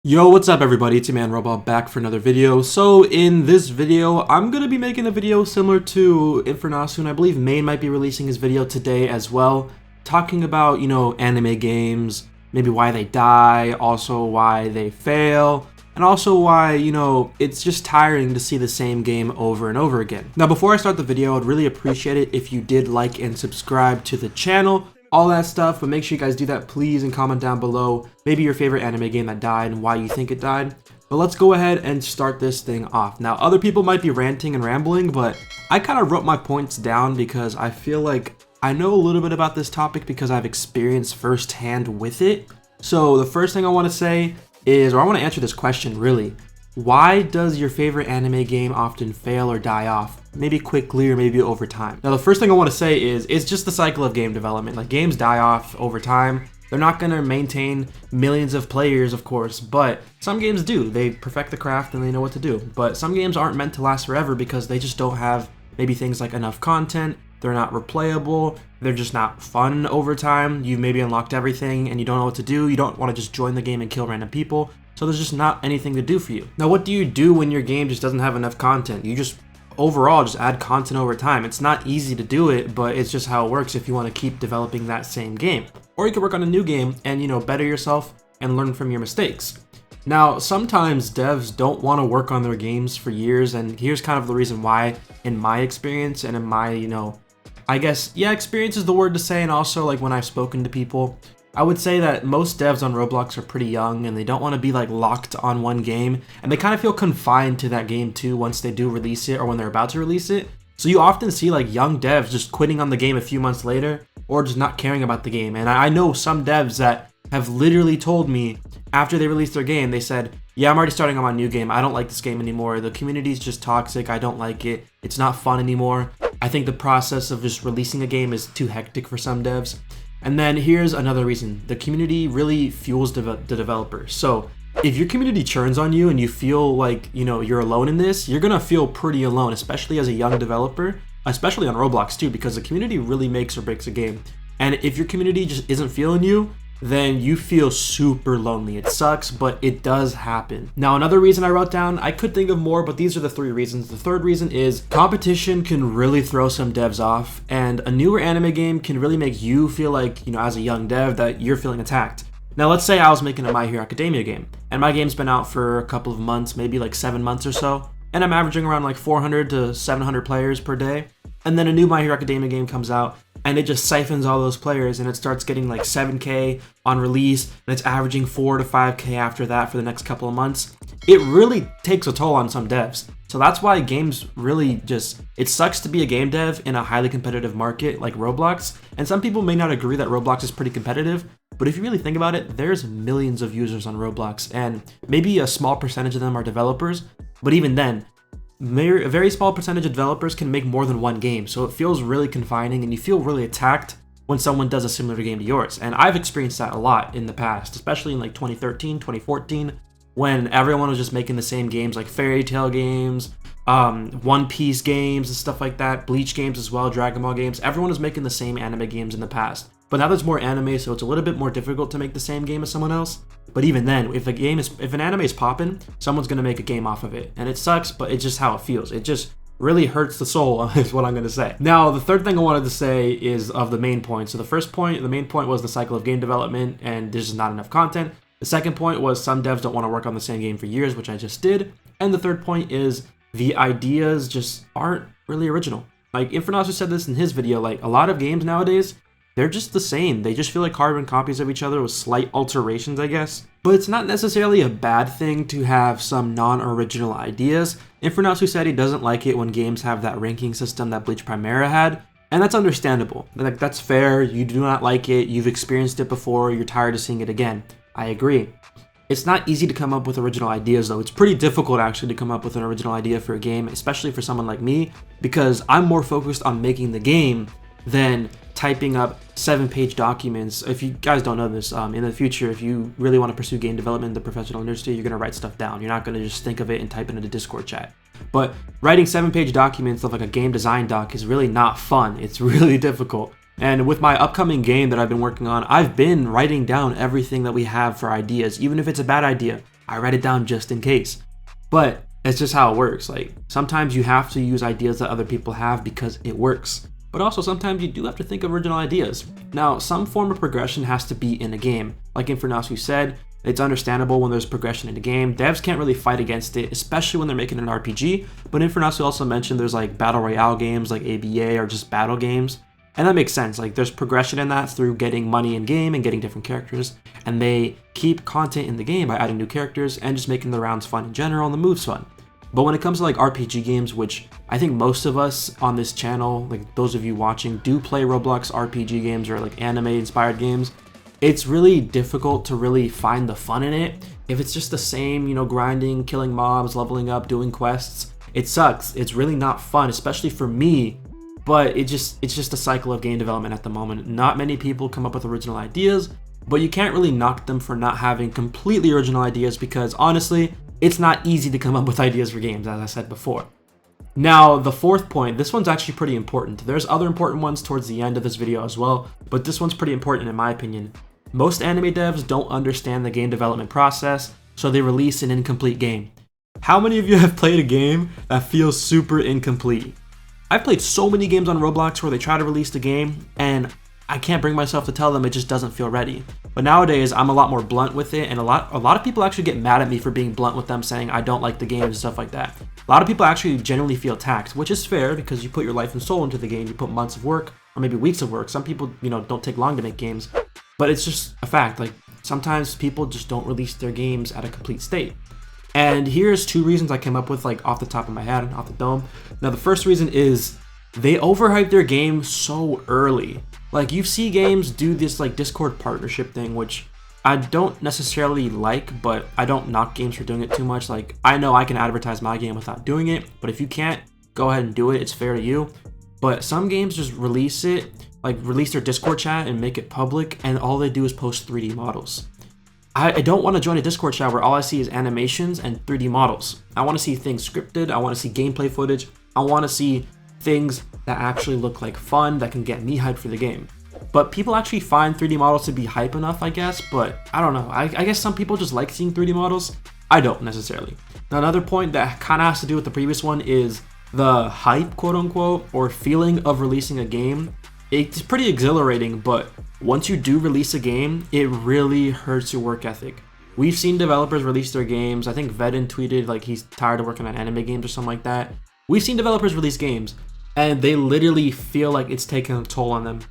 Yo, what's up everybody? It's your man Roball back for another video. So in this video, I'm going to be making a video similar to Infernasu, and I believe Main might be releasing his video today as well, talking about, anime games, maybe why they die, also why they fail, and also why, it's just tiring to see the same game over and over again. Now, before I start the video, I'd really appreciate it if you did like and subscribe to the channel. All that stuff, but make sure you guys do that please and comment down below maybe your favorite anime game that died and why you think it died. But let's go ahead and start this thing off. Now, other people might be ranting and rambling, but I kind of wrote my points down because I feel like I know a little bit about this topic because I've experienced firsthand with it. So the first thing I want to say is, or I want to answer this question really, why does your favorite anime game often fail or die off? Maybe quickly or maybe over time. Now, the first thing I want to say is it's just the cycle of game development. Like, games die off over time. They're not going to maintain millions of players, of course, but some games do. They perfect the craft and they know what to do. But some games aren't meant to last forever because they just don't have maybe things like enough content. They're not replayable. They're just not fun over time. You've maybe unlocked everything and you don't know what to do. You don't want to just join the game and kill random people. So there's just not anything to do for you. Now, what do you do when your game just doesn't have enough content? You just overall just add content over time. It's not easy to do it, but it's just how it works if you want to keep developing that same game. Or you could work on a new game and, better yourself and learn from your mistakes. Now, sometimes devs don't want to work on their games for years, and here's kind of the reason why in my experience and in my, I guess, yeah, experience is the word to say, and also like when I've spoken to people, I would say that most devs on Roblox are pretty young and they don't want to be like locked on one game, and they kind of feel confined to that game too once they do release it or when they're about to release it. So you often see like young devs just quitting on the game a few months later or just not caring about the game. And I know some devs that have literally told me after they released their game, they said, yeah, I'm already starting on my new game. I don't like this game anymore. The community's just toxic. I don't like it. It's not fun anymore. I think the process of just releasing a game is too hectic for some devs. And then here's another reason. The community really fuels the developers. So if your community churns on you and you feel like, you're alone in this, you're going to feel pretty alone, especially as a young developer, especially on Roblox too, because the community really makes or breaks a game. And if your community just isn't feeling you, then you feel super lonely. It sucks, but it does happen. Now, another reason I wrote down, I could think of more, but these are the three reasons. The third reason is competition can really throw some devs off, and a newer anime game can really make you feel like, as a young dev, that you're feeling attacked. Now, let's say I was making a My Hero Academia game, and my game's been out for a couple of months, maybe like 7 months or so, and I'm averaging around like 400 to 700 players per day. And then a new My Hero Academia game comes out, and it just siphons all those players, and it starts getting like 7K on release, and it's averaging 4 to 5K after that for the next couple of months. It really takes a toll on some devs. So that's why games really it sucks to be a game dev in a highly competitive market like Roblox. And some people may not agree that Roblox is pretty competitive, but if you really think about it, there's millions of users on Roblox, and maybe a small percentage of them are developers, but even then, a very small percentage of developers can make more than one game, so it feels really confining and you feel really attacked when someone does a similar game to yours. And I've experienced that a lot in the past, especially in like 2013, 2014, when everyone was just making the same games, like fairy tale games, One Piece games and stuff like that, Bleach games as well, Dragon Ball games. Everyone was making the same anime games in the past. But now there's more anime, so it's a little bit more difficult to make the same game as someone else. But even then, if an anime is popping, someone's gonna make a game off of it. And it sucks, but it's just how it feels. It just really hurts the soul, is what I'm gonna say. Now, the third thing I wanted to say is of the main point. So the main point was the cycle of game development, and there's just not enough content. The second point was some devs don't want to work on the same game for years, which I just did. And the third point is the ideas just aren't really original. Like Infernasu said this in his video, like a lot of games nowadays, they're just the same. They just feel like carbon copies of each other with slight alterations, I guess. But it's not necessarily a bad thing to have some non-original ideas. Infernasu said he doesn't like it when games have that ranking system that Bleach Primera had, and that's understandable. Like, that's fair. You do not like it. You've experienced it before. You're tired of seeing it again. I agree. It's not easy to come up with original ideas, though. It's pretty difficult, actually, to come up with an original idea for a game, especially for someone like me, because I'm more focused on making the game than typing up 7-page documents. If you guys don't know this, in the future, if you really want to pursue game development in the professional industry, you're going to write stuff down. You're not going to just think of it and type it in a Discord chat. But writing 7-page documents of like a game design doc is really not fun. It's really difficult. And with my upcoming game that I've been working on, I've been writing down everything that we have for ideas, even if it's a bad idea. I write it down just in case. But it's just how it works. Like, sometimes you have to use ideas that other people have because it works. But also sometimes you do have to think of original ideas. Now, some form of progression has to be in a game. Like Infernasu said, it's understandable when there's progression in a game. Devs can't really fight against it, especially when they're making an RPG. But Infernasu also mentioned there's like battle royale games like ABA or just battle games. And that makes sense. Like, there's progression in that through getting money in game and getting different characters. And they keep content in the game by adding new characters and just making the rounds fun in general and the moves fun. But when it comes to like RPG games, which I think most of us on this channel, like those of you watching, do play Roblox RPG games or like anime inspired games, it's really difficult to really find the fun in it. If it's just the same, you know, grinding, killing mobs, leveling up, doing quests, it sucks. It's really not fun, especially for me. But it's just a cycle of game development at the moment. Not many people come up with original ideas, but you can't really knock them for not having completely original ideas because honestly, it's not easy to come up with ideas for games, as I said before. Now, the fourth point, this one's actually pretty important. There's other important ones towards the end of this video as well, but this one's pretty important in my opinion. Most anime devs don't understand the game development process, so they release an incomplete game. How many of you have played a game that feels super incomplete? I've played so many games on Roblox where they try to release the game and I can't bring myself to tell them it just doesn't feel ready. But nowadays I'm a lot more blunt with it, and a lot of people actually get mad at me for being blunt with them, saying I don't like the game and stuff like that. A lot of people actually genuinely feel attacked, which is fair because you put your life and soul into the game, you put months of work or maybe weeks of work. Some people, you know, don't take long to make games, but it's just a fact. Like, sometimes people just don't release their games at a complete state. And here's two reasons I came up with, like off the top of my head, off the dome. Now the first reason is they overhype their game so early. Like, you see games do this like Discord partnership thing, which I don't necessarily like, but I don't knock games for doing it too much. Like, I know I can advertise my game without doing it, but if you can't, go ahead and do it. It's fair to you. But some games just release it, like release their Discord chat and make it public, and all they do is post 3D models. I don't want to join a Discord chat where all I see is animations and 3D models. I want to see things scripted. I want to see gameplay footage. I want to see things that actually look like fun, that can get me hyped for the game. But people actually find 3D models to be hype enough, I guess, but I don't know. I guess some people just like seeing 3D models. I don't necessarily. Now, another point that kind of has to do with the previous one is the hype, quote unquote, or feeling of releasing a game. It's pretty exhilarating, but once you do release a game, it really hurts your work ethic. We've seen developers release their games. I think Vedin tweeted like he's tired of working on anime games or something like that. We've seen developers release games and they literally feel like it's taking a toll on them.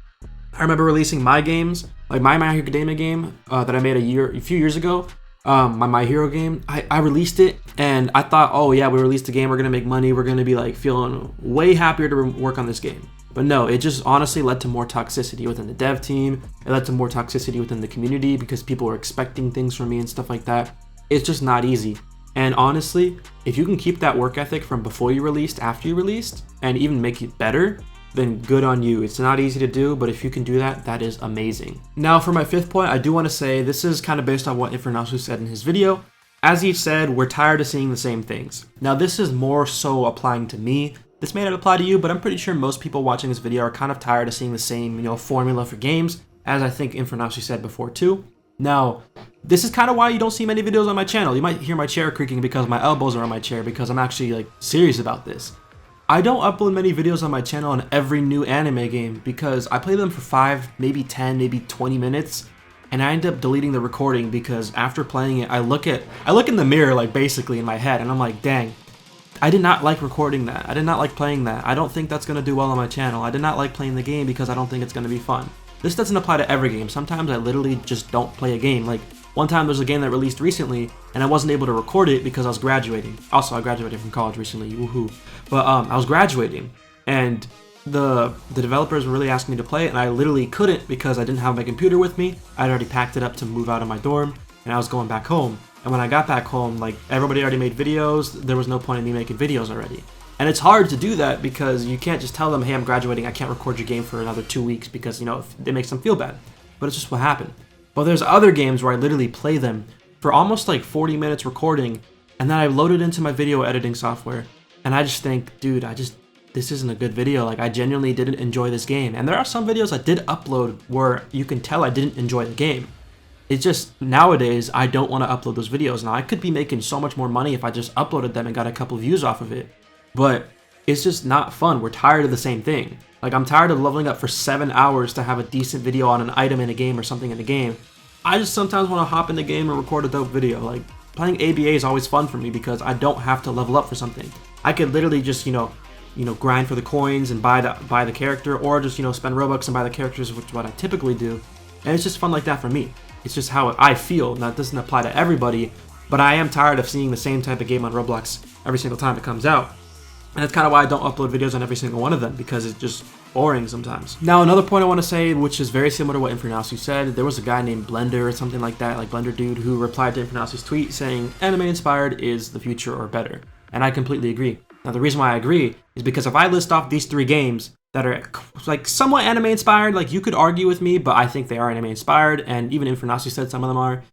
I remember releasing my games, like my My Hero Academia game that I made a few years ago, my Hero game. I released it and I thought, oh yeah, we released a game, we're gonna make money, we're gonna be like feeling way happier to work on this game. But no, it just honestly led to more toxicity within the dev team. It led to more toxicity within the community because people were expecting things from me and stuff like that. It's just not easy. And honestly, if you can keep that work ethic from before you released, after you released, and even make it better, then good on you. It's not easy to do, but if you can do that, that is amazing. Now for my fifth point, I do want to say this is kind of based on what Infernasu said in his video. As he said, we're tired of seeing the same things. Now this is more so applying to me. This may not apply to you, but I'm pretty sure most people watching this video are kind of tired of seeing the same, formula for games, as I think Infernasu said before too. Now, this is kind of why you don't see many videos on my channel. You might hear my chair creaking because my elbows are on my chair, because I'm actually like serious about this. I don't upload many videos on my channel on every new anime game because I play them for 5, maybe 10, maybe 20 minutes, and I end up deleting the recording because after playing it, I look in the mirror, like basically in my head, and I'm like, dang, I did not like recording that. I did not like playing that. I don't think that's going to do well on my channel. I did not like playing the game because I don't think it's going to be fun. This doesn't apply to every game. Sometimes I literally just don't play a game. Like, one time there's a game that released recently and I wasn't able to record it because I was graduating. Also, I graduated from college recently, woohoo. But I was graduating and the developers were really asking me to play it and I literally couldn't because I didn't have my computer with me. I'd already packed it up to move out of my dorm and I was going back home. And when I got back home, like, everybody already made videos. There was no point in me making videos already. And it's hard to do that because you can't just tell them, hey, I'm graduating, I can't record your game for another 2 weeks because, it makes them feel bad. But it's just what happened. But there's other games where I literally play them for almost like 40 minutes recording, and then I load it into my video editing software. And I just think, dude, this isn't a good video. Like, I genuinely didn't enjoy this game. And there are some videos I did upload where you can tell I didn't enjoy the game. It's just nowadays I don't want to upload those videos. Now I could be making so much more money if I just uploaded them and got a couple views off of it, but it's just not fun. We're tired of the same thing. Like, I'm tired of leveling up for 7 hours to have a decent video on an item in a game or something in a game. I just sometimes want to hop in the game and record a dope video. Like, playing ABA is always fun for me because I don't have to level up for something. I could literally just, grind for the coins and buy the character, or just, spend Robux and buy the characters, which is what I typically do. And it's just fun like that for me. It's just how I feel. Now, it doesn't apply to everybody, but I am tired of seeing the same type of game on Roblox every single time it comes out. And that's kind of why I don't upload videos on every single one of them, because it's just boring sometimes. Now, another point I want to say, which is very similar to what Infernasu said, there was a guy named Blender or something like that, like Blender Dude, who replied to Infernasu's tweet saying, anime inspired is the future or better. And I completely agree. Now, the reason why I agree is because if I list off these 3 games that are like somewhat anime inspired, like you could argue with me, but I think they are anime inspired, and even Infernasu said some of them are.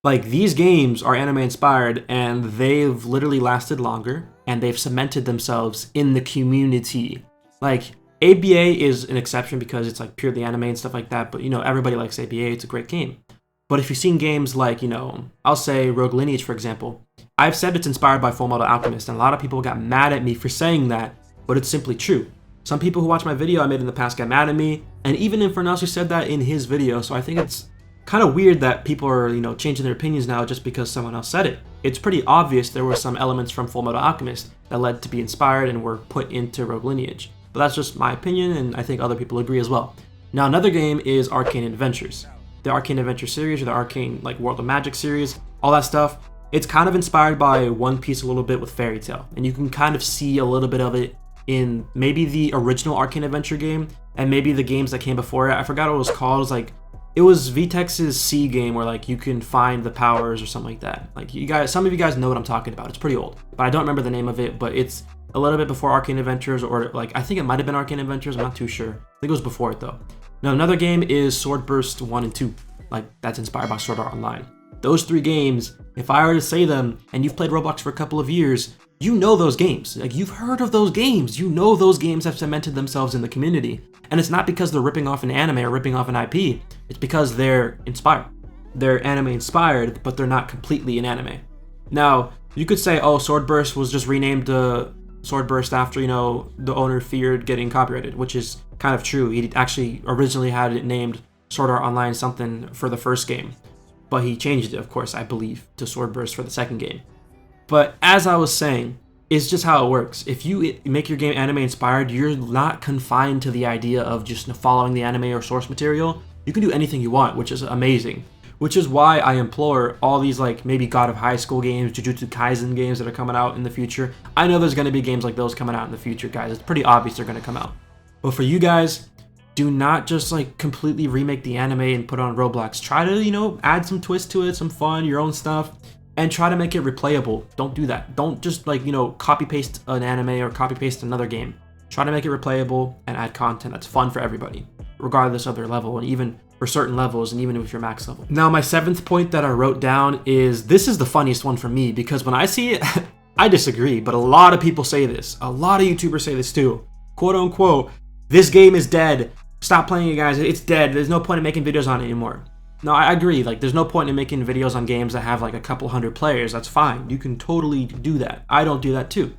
Like, these games are anime inspired, and they've literally lasted longer, and they've cemented themselves in the community. Like, ABA is an exception because it's like purely anime and stuff like that, but everybody likes ABA, it's a great game. But if you've seen games like, I'll say Rogue Lineage, for example, I've said it's inspired by Fullmetal Alchemist, and a lot of people got mad at me for saying that, but it's simply true. Some people who watch my video I made in the past got mad at me, and even Infernasu said that in his video, so I think it's kind of weird that people are, changing their opinions now just because someone else said it. It's pretty obvious there were some elements from Fullmetal Alchemist that led to be inspired and were put into Rogue Lineage. But that's just my opinion, and I think other people agree as well. Now, another game is Arcane Adventures. The Arcane Adventure series, or the Arcane World of Magic series, all that stuff. It's kind of inspired by One Piece a little bit with Fairy Tail, and you can kind of see a little bit of it in maybe the original Arcane Adventure game, and maybe the games that came before it. I forgot what it was called. It was VTex's C game where you can find the powers or something like that. Some of you guys know what I'm talking about. It's pretty old, but I don't remember the name of it, but it's a little bit before Arcane Adventures, or I think it might have been Arcane Adventures. I'm not too sure. I think it was before it though. Now, another game is Swordburst 1 and 2. That's inspired by Sword Art Online. Those 3 games, if I were to say them, and you've played Roblox for a couple of years, you know those games. You've heard of those games. You know those games have cemented themselves in the community. And it's not because they're ripping off an anime or ripping off an IP. It's because they're inspired. They're anime inspired, but they're not completely an anime. Now, you could say, oh, Swordburst was just renamed to Swordburst after, the owner feared getting copyrighted, which is kind of true. He actually originally had it named Sword Art Online something for the first game, but he changed it, of course, I believe, to Swordburst for the second game. But as I was saying, it's just how it works. If you make your game anime inspired, you're not confined to the idea of just following the anime or source material. You can do anything you want, which is amazing. Which is why I implore all these maybe God of High School games, Jujutsu Kaisen games that are coming out in the future. I know there's going to be games like those coming out in the future, guys. It's pretty obvious they're going to come out. But for you guys, do not just completely remake the anime and put it on Roblox. Try to, add some twist to it, some fun, your own stuff, and try to make it replayable. Don't do that. Don't just copy paste an anime or copy paste another game. Try to make it replayable and add content that's fun for everybody, regardless of their level, and even for certain levels, and even if you're max level. Now, my 7th point that I wrote down is, this is the funniest one for me, because when I see it, I disagree, but a lot of people say this. A lot of YouTubers say this too. Quote unquote, this game is dead. Stop playing it, guys. It's dead. There's no point in making videos on it anymore. No, I agree. There's no point in making videos on games that have a couple hundred players. That's fine. You can totally do that. I don't do that too.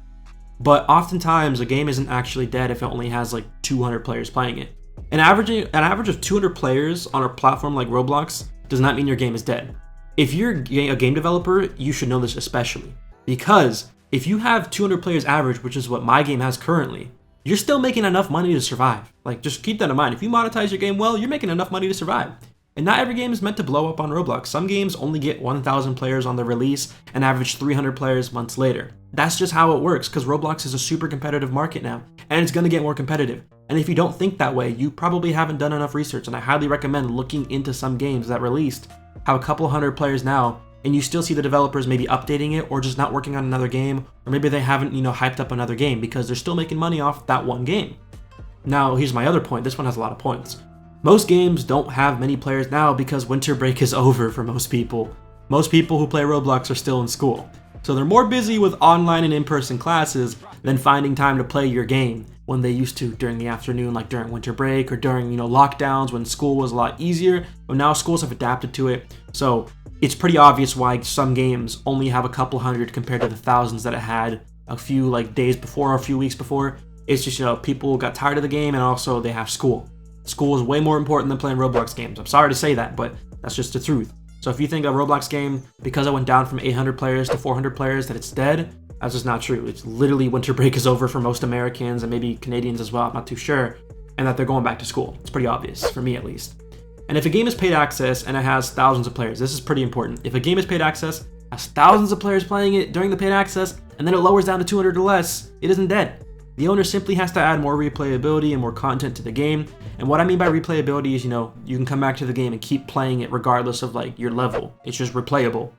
But oftentimes, a game isn't actually dead if it only has 200 players playing it. An average of 200 players on a platform like Roblox does not mean your game is dead. If you're a game developer, you should know this especially. Because if you have 200 players average, which is what my game has currently, you're still making enough money to survive. Just keep that in mind. If you monetize your game well, you're making enough money to survive. And not every game is meant to blow up on Roblox. Some games only get 1,000 players on the release and average 300 players months later. That's just how it works, because Roblox is a super competitive market now, and it's going to get more competitive. And if you don't think that way, you probably haven't done enough research, and I highly recommend looking into some games that released have a couple hundred players now, and you still see the developers maybe updating it or just not working on another game, or maybe they haven't, hyped up another game because they're still making money off that one game. Now, here's my other point. This one has a lot of points. Most games don't have many players now because winter break is over for most people. Most people who play Roblox are still in school. So they're more busy with online and in-person classes than finding time to play your game. when they used to during the afternoon, like during winter break or during, lockdowns when school was a lot easier. But now schools have adapted to it. So it's pretty obvious why some games only have a couple hundred compared to the thousands that it had a few days before or a few weeks before. It's just, people got tired of the game, and also they have school. School is way more important than playing Roblox games. I'm sorry to say that, but that's just the truth. So if you think a Roblox game, because it went down from 800 players to 400 players, that it's dead, that's just not true. It's literally winter break is over for most Americans and maybe Canadians as well, I'm not too sure, and that they're going back to school. It's pretty obvious, for me at least. And if a game is paid access and it has thousands of players, this is pretty important. If a game is paid access, has thousands of players playing it during the paid access, and then it lowers down to 200 or less, it isn't dead. The owner simply has to add more replayability and more content to the game. And what I mean by replayability is, you can come back to the game and keep playing it regardless of your level. It's just replayable.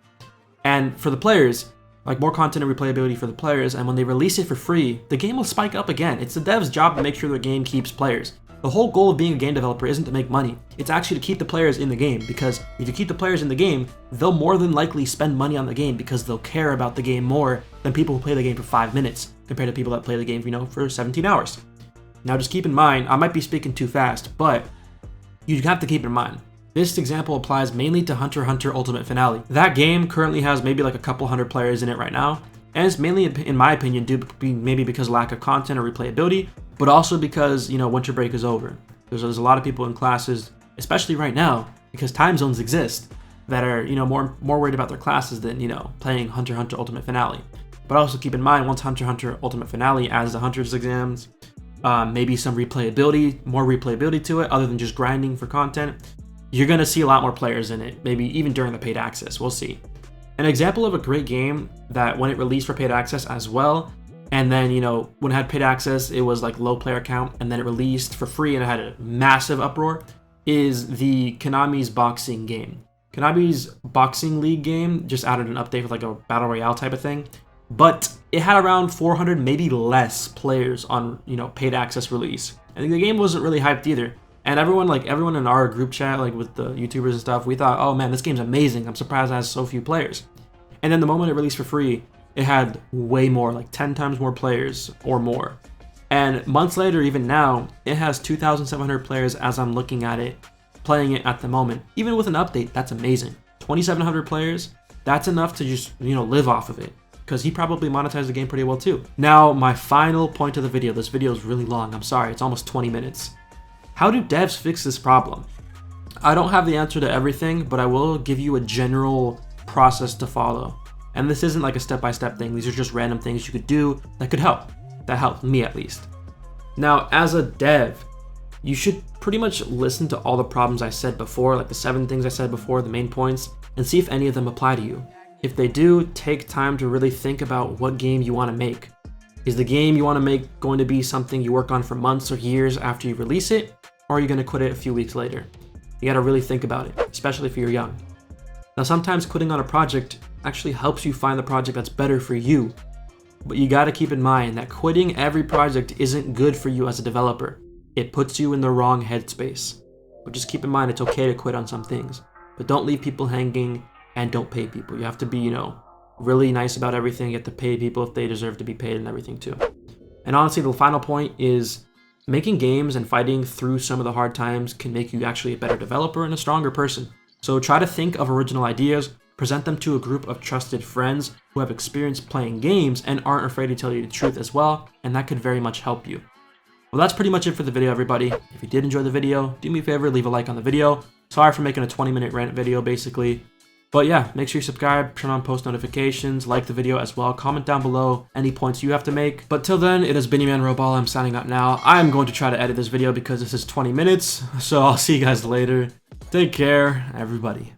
And for the players, more content and replayability for the players, and when they release it for free, the game will spike up again. It's the dev's job to make sure the game keeps players. The whole goal of being a game developer isn't to make money. It's actually to keep the players in the game, because if you keep the players in the game, they'll more than likely spend money on the game because they'll care about the game more than people who play the game for 5 minutes compared to people that play the game, for 17 hours. Now just keep in mind, I might be speaking too fast, but you have to keep in mind, this example applies mainly to Hunter x Hunter Ultimate Finale. That game currently has maybe a couple hundred players in it right now, and it's mainly, in my opinion, maybe because of lack of content or replayability, but also because, winter break is over. There's a lot of people in classes, especially right now, because time zones exist, that are, more worried about their classes than, playing Hunter x Hunter Ultimate Finale. But also keep in mind, once Hunter x Hunter Ultimate Finale adds the Hunter's exams, maybe some replayability, more replayability to it, other than just grinding for content, you're going to see a lot more players in it, maybe even during the paid access. We'll see. An example of a great game that when it released for paid access as well, and then, when it had paid access, it was low player count, and then it released for free and it had a massive uproar, is the Konami's boxing game. Konami's boxing league game just added an update with a battle royale type of thing, but it had around 400, maybe less players on, paid access release. I think the game wasn't really hyped either. And everyone in our group chat, with the YouTubers and stuff, we thought, oh man, this game's amazing. I'm surprised it has so few players. And then the moment it released for free, it had way more, 10 times more players or more. And months later, even now, it has 2,700 players as I'm looking at it, playing it at the moment. Even with an update, that's amazing. 2,700 players, that's enough to just, live off of it. Because he probably monetized the game pretty well too. Now, my final point of the video. This video is really long, I'm sorry, it's almost 20 minutes. How do devs fix this problem? I don't have the answer to everything, but I will give you a general process to follow. And this isn't a step-by-step thing, these are just random things you could do that could help. That helped me at least. Now, as a dev, you should pretty much listen to all the problems I said before, the 7 things I said before, the main points, and see if any of them apply to you. If they do, take time to really think about what game you want to make. Is the game you want to make going to be something you work on for months or years after you release it, or are you going to quit it a few weeks later? You got to really think about it, especially if you're young. Now, sometimes quitting on a project actually helps you find the project that's better for you, but you got to keep in mind that quitting every project isn't good for you as a developer. It puts you in the wrong headspace. But just keep in mind it's okay to quit on some things, but don't leave people hanging and don't pay people. You have to be, really nice about everything. You have to pay people if they deserve to be paid and everything too. And honestly, the final point is making games and fighting through some of the hard times can make you actually a better developer and a stronger person. So try to think of original ideas, present them to a group of trusted friends who have experience playing games and aren't afraid to tell you the truth as well, and that could very much help you. Well, that's pretty much it for the video, everybody. If you did enjoy the video, do me a favor, leave a like on the video. Sorry for making a 20-minute rant video, basically. But yeah, make sure you subscribe, turn on post notifications, like the video as well, comment down below any points you have to make. But till then, it has been your man Roball, I'm signing out now. I'm going to try to edit this video because this is 20 minutes, so I'll see you guys later. Take care, everybody.